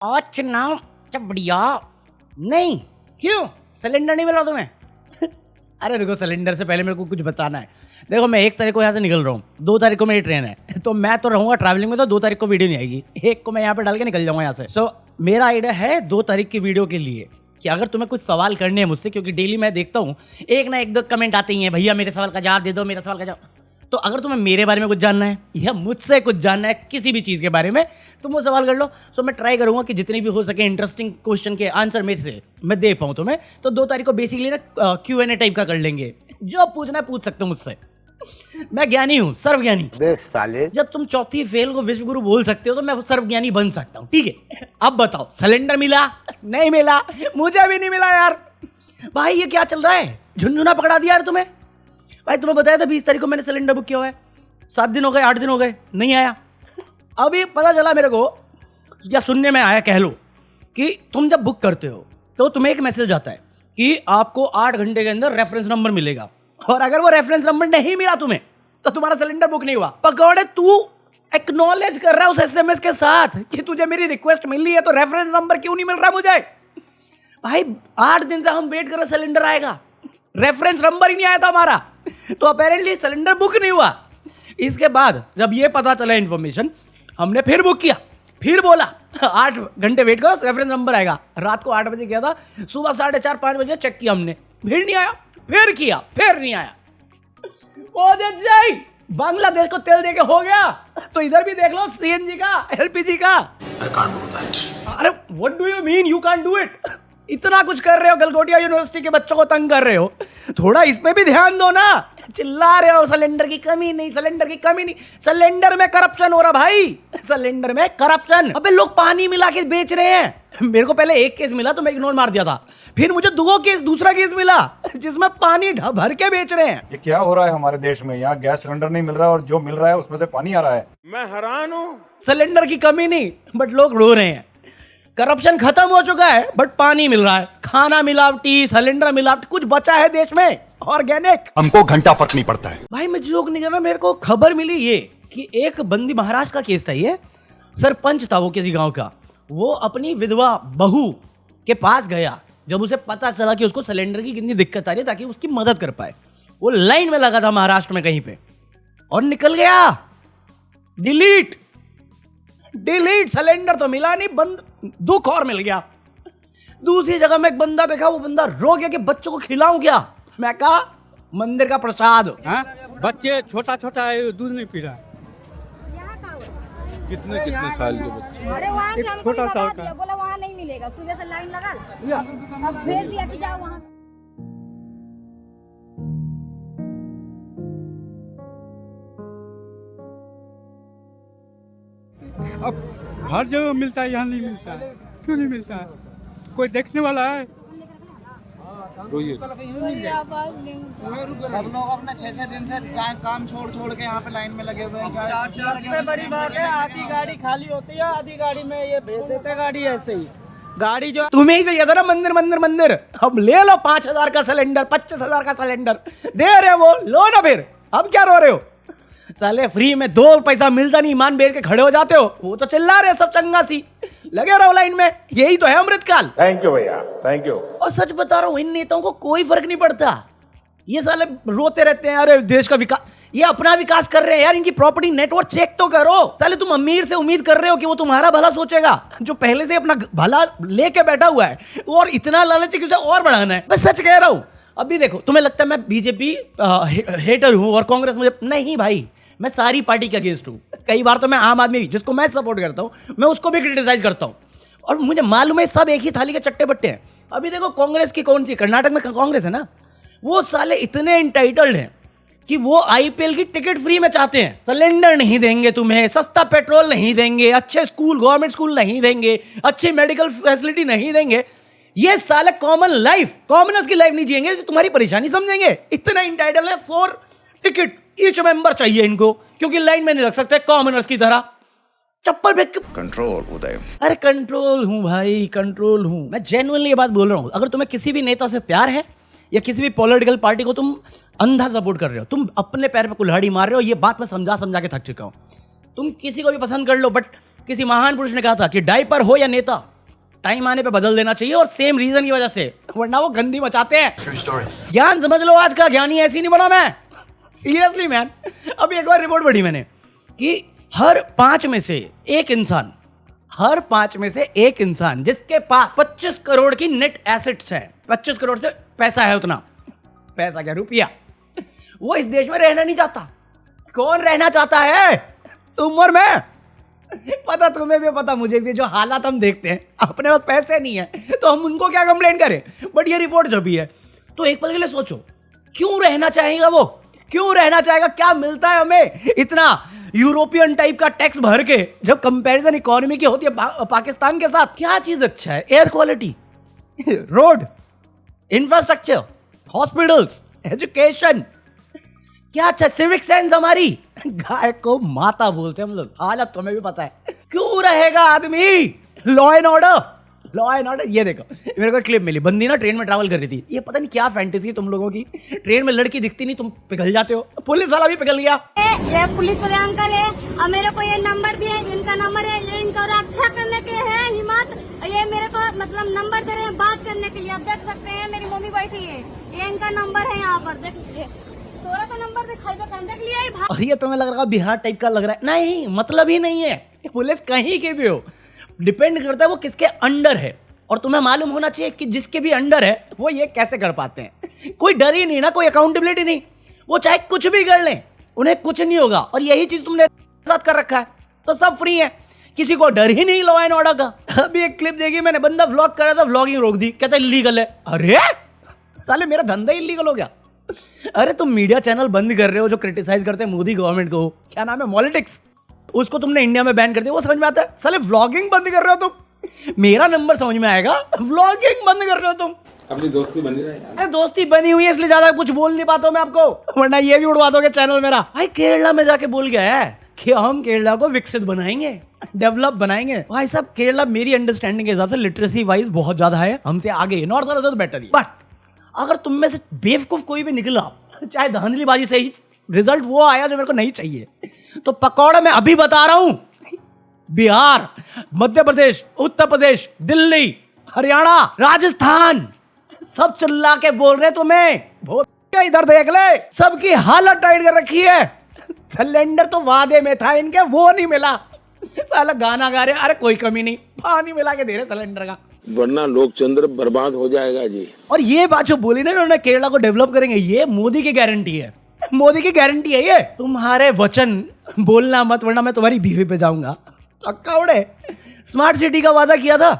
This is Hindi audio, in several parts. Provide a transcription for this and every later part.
आज ना बढ़िया नहीं। क्यों सिलेंडर नहीं मिला तुम्हें? अरे देखो, सिलेंडर से पहले मेरे को कुछ बताना है। देखो, मैं 1 तारीख को यहाँ से निकल रहा हूँ, 2 तारीख को मेरी ट्रेन है, तो मैं तो रहूँगा ट्रैवलिंग में, तो 2 तारीख को वीडियो नहीं आएगी। 1 को मैं यहाँ पे डाल के निकल जाऊँगा यहाँ से। सो मेरा आइडिया है 2 तारीख की वीडियो के लिए कि अगर तुम्हें कुछ सवाल करने हैं मुझसे, क्योंकि डेली मैं देखता हूँ एक ना एक दो कमेंट आते ही हैं, भैया मेरे सवाल का जवाब दे दो, मेरा सवाल का जवाब। तो अगर तुम्हें मेरे बारे में कुछ जानना है या मुझसे कुछ जानना है किसी भी चीज़ के बारे में, तुम वो सवाल कर लो। सो मैं ट्राई करूंगा कि जितनी भी हो सके इंटरेस्टिंग क्वेश्चन के आंसर मेरे से मैं दे पाऊँ तुम्हें। तो 2 तारीख को बेसिकली ना Q&A टाइप का कर लेंगे, जो पूछना है पूछ सकते हो मुझसे। मैं ज्ञानी हूँ, सर्वज्ञानी। साले जब तुम चौथी फेल को विश्व गुरु बोल सकते हो तो मैं सर्वज्ञानी बन सकता हूँ, ठीक है? अब बताओ, सिलेंडर मिला? नहीं मिला, मुझे भी नहीं मिला यार। भाई ये क्या चल रहा है? झुनझुना पकड़ा दिया यार तुम्हें। भाई तुम्हें बताया था 20 तारीख को मैंने सिलेंडर बुक किया हुआ है, 7 दिन हो गए, 8 दिन हो गए, नहीं आया। अभी पता चला मेरे को, या सुनने में आया कह लो, कि तुम जब बुक करते हो तो तुम्हें एक मैसेज आता है कि आपको 8 घंटे के अंदर रेफरेंस नंबर मिलेगा, और अगर वो रेफरेंस नंबर नहीं मिला तुम्हें तो तुम्हारा सिलेंडर बुक नहीं हुआ। पकौड़े, तू एक्नॉलेज कर रहा है उस SMS के साथ कि तुझे मेरी रिक्वेस्ट मिली है, तो रेफरेंस नंबर क्यों नहीं मिल रहा मुझे? भाई 8 दिन से हम वेट कर रहे, सिलेंडर आएगा, रेफरेंस नंबर ही नहीं आया था हमारा, तो अपेरेंटली सिलेंडर बुक नहीं हुआ। इसके बाद जब ये पता चला इन्फॉर्मेशन, हमने फिर बुक किया, फिर बोला 8 घंटे वेट करो, रेफरेंस नंबर आएगा। रात को 8 बजे किया था, सुबह 4:30-5 बजे चेक किया हमने, फिर नहीं आया, फिर किया, फिर नहीं आया। बांग्लादेश को तेल देके हो गया, तो इधर भी देख लो CNG का, LPG का। I can't do that. अरे what do you mean you can't do it? इतना कुछ कर रहे हो, गलगोटिया यूनिवर्सिटी के बच्चों को तंग कर रहे हो, थोड़ा इस पे भी ध्यान दो ना। चिल्ला रहे हो सिलेंडर की कमी नहीं, सिलेंडर की कमी नहीं। सिलेंडर में करप्शन हो रहा भाई, सिलेंडर में करप्शन। अबे लोग पानी मिला के बेच रहे हैं। मेरे को पहले एक केस मिला तो मैं इग्नोर मार दिया था, फिर मुझे दूसरा केस मिला जिसमें पानी भर के बेच रहे हैं। ये क्या हो रहा है हमारे देश में? यहाँ गैस सिलेंडर नहीं मिल रहा है और जो मिल रहा है उसमें से पानी आ रहा है। मैं हैरान हूँ। सिलेंडर की कमी नहीं, बट लोग रो रहे हैं। करप्शन खत्म हो चुका है, बट पानी मिल रहा है, खाना मिलावटी, सिलेंडर मिलावटी, कुछ बचा है देश में ऑर्गेनिक? हमको घंटा फर्क नहीं पड़ता है। भाई मैं जोक नहीं कर रहा, मेरे को खबर मिली ये कि एक बंदी, महाराष्ट्र का केस था ये, सरपंच था वो किसी गांव का, वो अपनी विधवा बहू के पास गया जब उसे पता चला कि उसको सिलेंडर की कितनी दिक्कत आ रही है, ताकि उसकी मदद कर पाए। वो लाइन में लगा था महाराष्ट्र में कहीं पे, और निकल गया। डिलीट, सिलेंडर तो मिला नहीं, बंद, दुख और मिल गया। दूसरी जगह में एक बंदा देखा, वो बंदा रो गया कि बच्चों को खिलाऊं क्या? मैं कहा मंदिर का प्रसाद। हाँ? बच्चे छोटा है, दूध नहीं पी रहा। कितने साल के बच्चे? अरे वहाँ से हमको छोटा सा दिया, बोला वहाँ नहीं मिलेगा, सुबह से लाइन लगा, अब भेज दिया कि जाओ वहाँ। अब हर जगह मिलता है, यहाँ नहीं मिलता है। क्यों नहीं मिलता है? कोई देखने वाला है? रोइए। सब लोग अपना 6-6 दिन से काम छोड़ के यहाँ पे लाइन में लगे हुए हैं। सबसे बड़ी बात है, आधी गाड़ी खाली होती है, आधी गाड़ी में ये भेज देते हैं गाड़ी ऐसे ही। गाड़ी जो तुम्हें ही चाहिए था ना मंदिर, अब ले लो 5,000 का सिलेंडर, 25,000 का सिलेंडर दे रहे वो, लो ना फिर। अब क्या रो रहे हो? साले फ्री में 2 पैसा मिलता नहीं, ईमान बेच के खड़े हो जाते हो। वो तो चिल्ला रहे सब चंगा सी, लगे रहो लाइन में, यही तो है अमृतकाल। थैंक यू भैया, थैंक यू। और सच बता रहा हूं, इन नेताओं को कोई फर्क नहीं पड़ता। ये साले रोते रहते हैं, अरे देश का विकास, ये अपना विकास कर रहे हैं यार। इनकी प्रॉपर्टी नेटवर्क चेक तो करो। साले तुम अमीर से उम्मीद कर रहे हो कि वो तुम्हारा भला सोचेगा, जो पहले से अपना भला लेके बैठा हुआ है, और इतना लालच है कि उसे और बढ़ाना है। मैं सच कह रहा हूं। अभी देखो, तुम्हें लगता है मैं बीजेपी हेटर हूं और कांग्रेस मुझे, नहीं भाई, मैं सारी पार्टी के अगेंस्ट हूं। कई बार तो मैं आम आदमी, जिसको मैं सपोर्ट करता हूं, मैं उसको भी क्रिटिसाइज करता हूं, और मुझे मालूम है सब एक ही थाली के चट्टे बट्टे हैं। अभी देखो कांग्रेस की कौन सी, कर्नाटक में कांग्रेस है ना, वो साले इतने इंटाइटल्ड हैं कि वो IPL की टिकट फ्री में चाहते हैं। सिलेंडर नहीं देंगे तुम्हें, सस्ता पेट्रोल नहीं देंगे, अच्छे स्कूल, गवर्नमेंट स्कूल नहीं देंगे, अच्छी मेडिकल फैसिलिटी नहीं देंगे। ये साले कॉमन लाइफ, कॉमनर्स की लाइफ नहीं जिएंगे, तो तुम्हारी परेशानी समझेंगे। इतना इंटाइटल है, 4 टिकट ईच मेंबर चाहिए इनको, क्योंकि लाइन में नहीं लग सकते कॉमनर्स की तरह। चप्पल फेंक के कंट्रोल उदय। अरे कंट्रोल हूं भाई, कंट्रोल हूं। मैं जेन्युइनली ये बात बोल रहा हूं। अगर तुम्हें किसी भी नेता से प्यार है, या किसी भी पॉलिटिकल पार्टी को तुम अंधा सपोर्ट कर रहे हो, तुम अपने पैर पे कुल्हाड़ी मार रहे हो, ये बात मैं समझा के थक चुका हूं। तुम किसी को भी पसंद कर लो, बट किसी महान पुरुष ने कहा था कि डायपर हो या नेता, टाइम आने पे बदल देना चाहिए, और सेम रीजन की वजह से, वरना वो गंदी मचाते हैं। ज्ञान समझ लो, आज का ज्ञानी ऐसी नहीं बना मैं, सीरियसली मैन। अभी एक बार रिपोर्ट पढ़ी मैंने कि हर 5 में से एक इंसान जिसके पास 25 करोड़ की नेट एसेट्स है, 25 करोड़ से पैसा है, उतना पैसा क्या, रुपया, वो इस देश में रहना नहीं चाहता। कौन रहना चाहता है? तुम और मैं। पता तुम्हें भी, पता मुझे भी, जो हालात हम देखते हैं, अपने पास पैसे नहीं है तो हम उनको क्या कंप्लेंट करें। बट ये रिपोर्ट जो भी है, तो एक पल के लिए सोचो, क्यों रहना चाहेगा वो? क्यों रहना चाहेगा? क्या मिलता है हमें इतना यूरोपियन टाइप का टैक्स भर के, जब कंपैरिजन इकोनॉमी की होती है पाकिस्तान के साथ? क्या चीज अच्छा है? Air quality, road, infrastructure, hospitals, education, क्या अच्छा, सिविक सेंस हमारी। गाय को माता बोलते हैं हम लोग, हालत तुम्हें भी पता है। क्यों रहेगा आदमी? Law and order. ये देखो, मेरे को क्लिप मिली, बंदी ना ट्रेन में ट्रैवल कर रही थी। ये पता नहीं क्या फैंटेसी तुम लोगों की, ट्रेन में लड़की दिखती नहीं, तुम पिघल जाते हो। पुलिस वाला भी पिघल गया। ये पुलिस वाले अंकल है, और मेरे को ये नंबर दिए, इनका नंबर है, ये इनका रक्षा करने के है हिम्मत, ये मेरे को मतलब नंबर दे रहे हैं बात करने के लिए। आप देख सकते हैं मेरी मम्मी बैठी है, ये इनका नंबर है, यहाँ पर देख लीजिए, थोड़ा सा नंबर दिखाई देख लिया। और ये तुम्हें लग रहा है बिहार टाइप का लग रहा है, नहीं, मतलब ही नहीं है। पुलिस कहीं के भी हो, डिपेंड करता है वो किसके अंडर है, और तुम्हें मालूम होना चाहिए कि जिसके भी अंडर है वो ये कैसे कर पाते हैं। कोई डर ही नहीं ना, कोई अकाउंटेबिलिटी नहीं, वो चाहे कुछ भी कर लें, उन्हें कुछ नहीं होगा। और यही चीज तुमने साथ कर रखा है, तो सब फ्री है, किसी को डर ही नहीं लॉ एंड ऑर्डर का। अभी एक क्लिप देखी मैंने, बंदा व्लॉग कर रहा था, व्लॉगिंग रोक दी, कहता इलीगल है। अरे साले, मेरा धंधा ही इलीगल हो गया। अरे तुम मीडिया चैनल बंद कर रहे हो जो क्रिटिसाइज करते हैं मोदी गवर्नमेंट को, क्या नाम है, पॉलिटिक्स, उसको तुमने इंडिया में बैन कर दिया, वो समझ में आता है। साले व्लॉगिंग बंद कर रहे हो तुम, मेरा नंबर समझ में आएगा, व्लॉगिंग बंद कर रहे हो तुम। अपनी दोस्ती बनी रहे। अरे दोस्ती बनी हुई है, इसलिए ज्यादा कुछ बोल नहीं पाता हूं मैं आपको, वरना ये भी उड़वा दोगे चैनल मेरा। भाई केरला में जाके बोल गया है कि हम केरला को विकसित बनाएंगे, डेवलप बनाएंगे। भाई साहब, केरला मेरी अंडरस्टैंडिंग के हिसाब से लिटरेसी वाइज बहुत ज्यादा है, हमसे आगे, नॉर्थ वाला तो बेटर ही। बट अगर तुम में से बेवकूफ कोई भी निकला, चाहे धांधलीबाजी से ही रिजल्ट वो आया जो मेरे को नहीं चाहिए, तो पकौड़ा मैं अभी बता रहा हूं, बिहार, मध्य प्रदेश, उत्तर प्रदेश, दिल्ली, हरियाणा, राजस्थान, सब चिल्ला के बोल रहे तुम्हें। इधर देख ले, सबकी हालत टाइट कर रखी है। सिलेंडर तो वादे में था इनके, वो नहीं मिला। साला गाना गा रहे, अरे कोई कमी नहीं, पानी मिला के दे रहे सिलेंडर का, वरना लोकतंत्र बर्बाद हो जाएगा जी। और ये बात जो बोली ना उन्होंने, केरला को डेवलप करेंगे, ये मोदी की गारंटी है, मोदी की गारंटी है ये। तुम्हारे वचन बोलना मत, वरना मैं तुम्हारी बीवी पे जाऊंगा। अक्काउड़े, स्मार्ट सिटी का वादा किया था,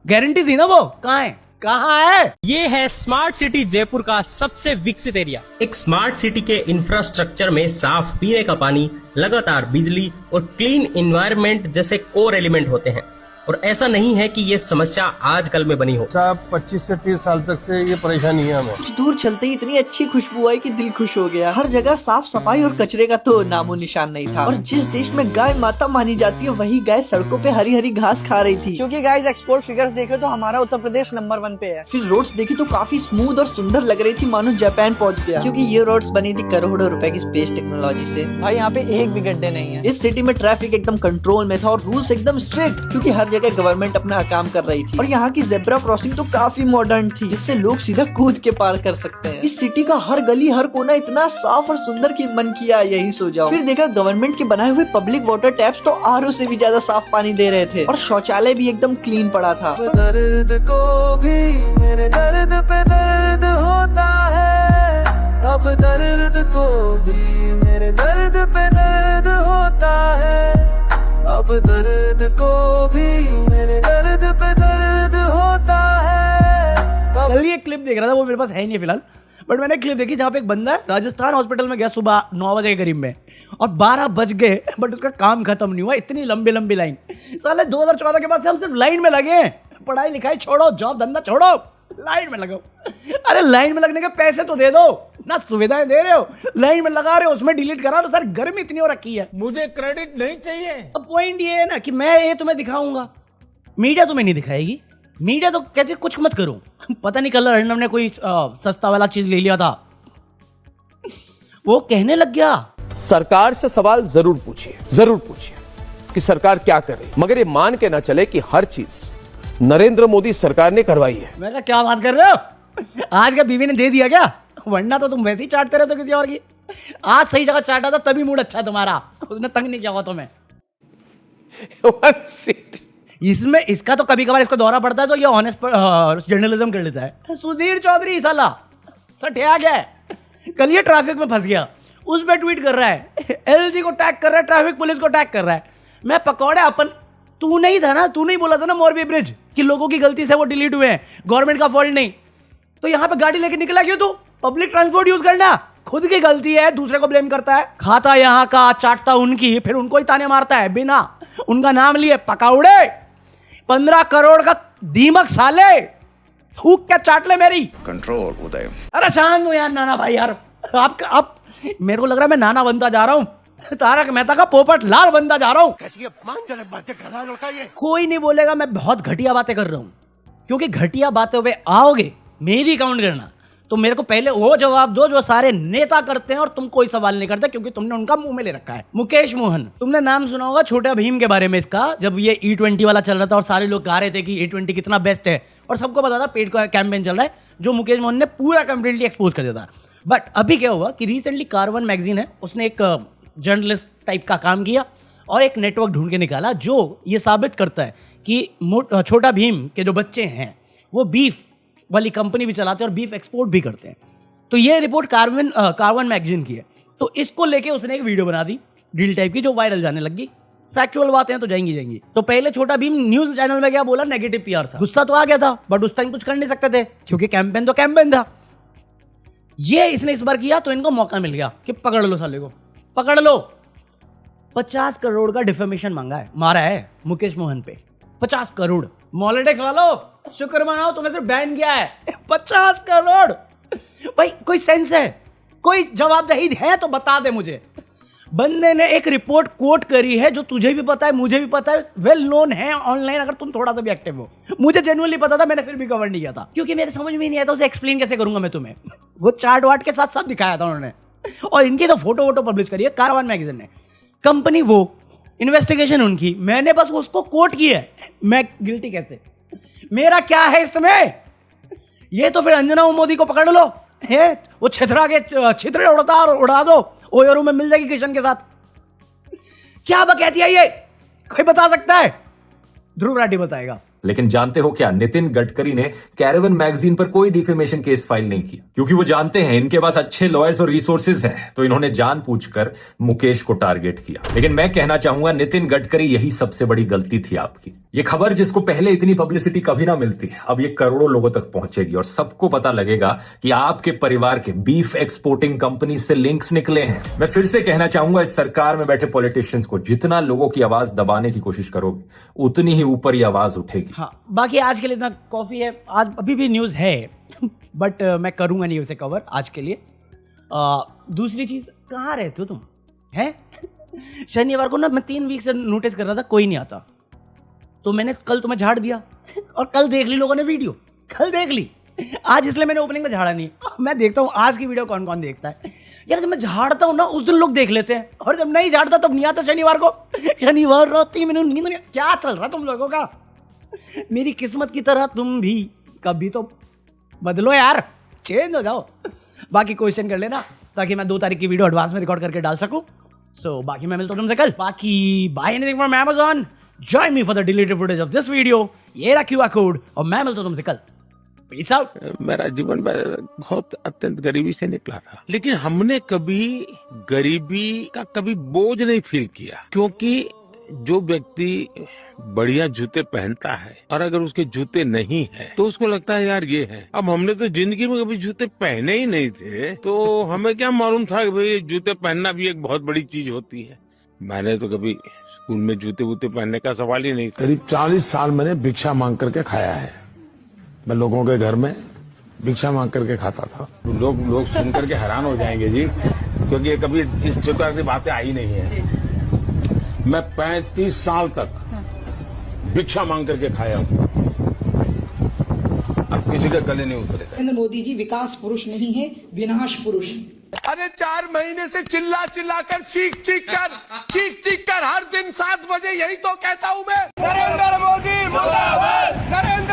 गारंटी थी ना, वो कहाँ है? कहाँ है? ये है स्मार्ट सिटी जयपुर का सबसे विकसित एरिया। एक स्मार्ट सिटी के इंफ्रास्ट्रक्चर में साफ पीने का पानी, लगातार बिजली और क्लीन एनवायरनमेंट जैसे कोर एलिमेंट होते हैं। और ऐसा नहीं है कि ये समस्या आजकल में बनी हो। साहब 25 से 30 साल तक से ये परेशानी है हमें। कुछ दूर चलते ही इतनी अच्छी खुशबू आई कि दिल खुश हो गया। हर जगह साफ सफाई और कचरे का तो नामो निशान नहीं था। और जिस देश में गाय माता मानी जाती है, वही गाय सड़कों पे हरी हरी घास खा रही थी। क्योंकि गाइस एक्सपोर्ट फिगर्स देखे तो हमारा उत्तर प्रदेश नंबर 1 पे है। फिर रोड्स देखी तो काफी स्मूथ और सुंदर लग रही थी, मानो जापान पहुंच गया। क्योंकि ये रोड्स बनी थी करोड़ों रुपए की स्पेस टेक्नोलॉजी से। भाई यहाँ पे एक भी गड्ढे नहीं है। इस सिटी में ट्रैफिक एकदम कंट्रोल में था और रूल्स एकदम स्ट्रिक्ट, क्योंकि हर जगह गवर्नमेंट अपना काम कर रही थी। और यहाँ की जेब्रा क्रॉसिंग तो काफी मॉडर्न थी, जिससे लोग सीधा कूद के पार कर सकते हैं। इस सिटी का हर गली हर कोना इतना साफ और सुंदर कि मन किया यही सो जाओ। फिर देखा गवर्नमेंट के बनाए हुए पब्लिक वाटर टैप्स तो आरओ से भी ज्यादा साफ पानी दे रहे थे, और शौचालय भी एकदम क्लीन पड़ा था। दर्द को भी मेरे दर्द पे दर्द होता है, अब दर्द को भी मेरे दर्द पे दर्द होता है, अब दर्द को भी मेरे दर्द पे दर्द होता है। कल ये क्लिप देख रहा था, वो मेरे पास है नहीं फिलहाल, बट मैंने क्लिप देखी जहाँ पे एक बंदा राजस्थान हॉस्पिटल में गया सुबह 9 बजे के करीब में, और 12 बज गए बट उसका काम खत्म नहीं हुआ। इतनी लंबी लंबी लाइन, साले 2014 के बाद से हम सिर्फ लाइन में लगे हैं। पढ़ाई लिखाई छोड़ो, जॉब धंधा छोड़ो, लाइन में लगो। अरे लाइन में लगने के पैसे तो दे दो ना, सुविधाएं दे रहे हो, लाइन में लगा रहे हो, उसमें डिलीट करा लो। सर गर्मी इतनी हो रखी है, मुझे क्रेडिट नहीं चाहिए। अब पॉइंट ये है ना कि मैं ये तुम्हें दिखाऊंगा, मीडिया तुम्हें नहीं दिखाएगी। मीडिया तो कहती है कुछ मत करो। पता नहीं कल अर्नब ने कोई सस्ता वाला चीज ले लिया था, वो कहने लग गया सरकार से सवाल जरूर पूछिए, जरूर पूछिए, कि सरकार क्या कर रही, मगर ये मान के ना चले कि हर चीज नरेंद्र मोदी सरकार ने करवाई है। मैं कहा क्या बात कर रहे हो, आज क्या बीवी ने दे दिया क्या? वरना तो तुम वैसे ही चाटते रहते हो किसी और की। आज सही जगह चाटा था तभी मूड अच्छा तुम्हारा, उसने तंग नहीं किया हुआ तुम्हें। इसमें इसका तो कभी कभार इसको दौरा पड़ता है तो ये ऑनेस्ट जर्नलिज्म कर लेता है। सुधीर चौधरी साला सठिया गया, कल ये ट्रैफिक में फंस गया, उस पर ट्वीट कर रहा है, एलजी को टैग कर रहा है, ट्रैफिक पुलिस को टैग कर रहा है। मैं पकौड़े अपन, तू नहीं था ना, तू नहीं बोला था ना मोरबी ब्रिज कि लोगों की गलती से वो डिलीट हुए हैं, गवर्नमेंट का फॉल्ट नहीं, तो यहाँ पे गाड़ी लेके निकला क्यों? तू पब्लिक ट्रांसपोर्ट यूज करना खुद की गलती है, दूसरे को ब्लेम करता है। खाता यहाँ का, चाटता उनकी, फिर उनको ही ताने मारता है बिना उनका नाम लिए। पकौड़े 15 करोड़ का दीमक साले, थूक क्या चाट ले मेरी। कंट्रोल उदय। अरे शांत हो यार नाना भाई यार, आप मेरे को लग रहा है मैं नाना बनता जा रहा हूँ, तारक मेहता का पोपट लाल बनता जा रहा हूँ। कैसी अपमानजनक बातें कर रहा होता है ये। कोई नहीं बोलेगा मैं बहुत घटिया बातें कर रहा हूँ, क्योंकि घटिया बातों पे आओगे मेरी काउंट करना तो मेरे को पहले वो जवाब दो जो सारे नेता करते हैं और तुम कोई सवाल नहीं करते क्योंकि तुमने उनका मुंह में ले रखा है। मुकेश मोहन, तुमने नाम सुना होगा छोटा भीम के बारे में इसका, जब ये E20 वाला चल रहा था और सारे लोग गा रहे थे कि E20 कितना बेस्ट है और सबको पता था पेड का कैंपेन चल रहा है, जो मुकेश मोहन ने पूरा कंप्लीटली एक्सपोज कर दिया था। बट अभी क्या हुआ कि रिसेंटली कारवन मैगजीन है, उसने एक जर्नलिस्ट टाइप का काम किया और एक नेटवर्क ढूंढ के निकाला जो ये साबित करता है कि छोटा भीम के जो बच्चे हैं वो बीफ वाली कंपनी भी चलाते हैं और बीफ एक्सपोर्ट भी करते हैं। तो ये रिपोर्ट कारवन मैगजीन की है, तो इसको लेके उसने एक वीडियो बना दी रील टाइप की जो वायरल जाने लगी। फैक्चुअल बातें हैं तो जाएंगी। तो पहले छोटा भीम न्यूज चैनल में क्या बोला, नेगेटिव PR था, गुस्सा तो आ गया था, बट उस टाइम कुछ कर नहीं सकते थे क्योंकि कैंपेन तो कैंपेन था। ये इसने इस बार किया तो इनको मौका मिल गया कि पकड़ लो साले को, पकड़ लो। 50 करोड़ का डिफेमेशन मारा है मुकेश मोहन पे, 50 करोड़। मॉलिटिक्स वालों शुक्र मनाओ तुम्हें सिर्फ बैन किया है। 50 करोड़ भाई, कोई सेंस है, कोई जवाबदेही है तो बता दे मुझे। बंदे ने एक रिपोर्ट कोट करी है जो तुझे भी पता है, मुझे भी पता है, वेल नोन है ऑनलाइन, अगर तुम थोड़ा सा भी एक्टिव हो। मुझे जेन्युइनली पता था, मैंने फिर भी कवर नहीं किया था क्योंकि मेरे समझ में नहीं आया था उसे एक्सप्लेन कैसे करूंगा मैं तुम्हें। वो चार्ट वार्ट के साथ साथ दिखाया था उन्होंने, और इनकी तो फोटो वोटो पब्लिश करी है कारवान मैगजीन ने। कंपनी वो, इन्वेस्टिगेशन उनकी, मैंने बस उसको कोट किया है। मैं गिल्टी कैसे, मेरा क्या है इसमें? ये तो फिर अंजना मोदी को पकड़ लो, है वो छितरा के छितरे उड़ा दो, ओयोरू में मिल जाएगी किशन के साथ। क्या बकैती है ये, कोई बता सकता है? ध्रुव राठी बताएगा। लेकिन जानते हो क्या, नितिन गडकरी ने कैरेवन मैगजीन पर कोई डिफेमेशन केस फाइल नहीं किया क्योंकि वो जानते हैं इनके पास अच्छे लॉयर्स और रिसोर्सेज हैं, तो इन्होंने जानबूझकर मुकेश को टारगेट किया। लेकिन मैं कहना चाहूंगा नितिन गडकरी, यही सबसे बड़ी गलती थी आपकी। ये खबर जिसको पहले इतनी पब्लिसिटी कभी ना मिलती, अब ये करोड़ों लोगों तक पहुंचेगी और सबको पता लगेगा कि आपके परिवार के बीफ एक्सपोर्टिंग कंपनी से लिंक्स निकले हैं। मैं फिर से कहना चाहूंगा, इस सरकार में बैठे पॉलिटिशियंस को जितना लोगों की आवाज दबाने की कोशिश करोगे उतनी ही ऊपर ये आवाज उठेगी। हाँ, बाकी आज के लिए इतना कॉफी है, आज अभी भी न्यूज़ है बट मैं करूँगा नहीं उसे कवर आज के लिए। दूसरी चीज़, कहाँ रहते हो तुम? हैं शनिवार को ना मैं 3 वीक से नोटिस कर रहा था कोई नहीं आता, तो मैंने कल तुम्हें झाड़ दिया और कल देख ली लोगों ने वीडियो, कल देख ली। आज इसलिए मैंने ओपनिंग में झाड़ा नहीं। मैं देखता हूँ आज की वीडियो कौन कौन देखता है यार। जब मैं झाड़ता हूँ ना उस दिन लोग देख लेते हैं, और जब नहीं झाड़ता तब नहीं आता शनिवार को। शनिवार रात 3 मिनट नींद नहीं, क्या चल रहा तुम लोगों का? मेरी किस्मत की तरह तुम भी कभी तो बदलो यार, चेंज हो जाओ। बाकी क्वेश्चन कर लेना ताकि मैं 2 तारीख की वीडियो एडवांस में रिकॉर्ड करके डाल सकूं। सो बाकी मैं मिलता हूं तुमसे कल। बाकी buy anything from Amazon, join me for the deleted footage of this video. ये रहा QR कोड और मैं मिलता हूं तुमसे कल। Peace out. मेरा जीवन बहुत अत्यंत गरीबी से निकला था, लेकिन हमने कभी गरीबी का कभी बोझ नहीं फील किया, क्योंकि जो व्यक्ति बढ़िया जूते पहनता है और अगर उसके जूते नहीं है तो उसको लगता है यार ये है। अब हमने तो जिंदगी में कभी जूते पहने ही नहीं थे, तो हमें क्या मालूम था कि भाई जूते पहनना भी एक बहुत बड़ी चीज होती है। मैंने तो कभी स्कूल में जूते वूते पहनने का सवाल ही नहीं था। करीब 40 साल मैंने भिक्षा मांग करके खाया है। मैं लोगों के घर में भिक्षा मांग करके खाता था। लोग सुन करके हैरान हो जाएंगे जी, क्योंकि कभी इस प्रकार की बातें आई नहीं है। मैं 35 साल तक भिक्षा मांग करके खाया हूँ, अब किसी के गले नहीं उतरे। नरेंद्र मोदी जी विकास पुरुष नहीं है, विनाश पुरुष। अरे 4 महीने से चिल्ला चिल्ला कर चीख कर हर दिन 7 बजे यही तो कहता हूँ मैं। नरेंद्र मोदी मुर्दाबाद, नरेंद्र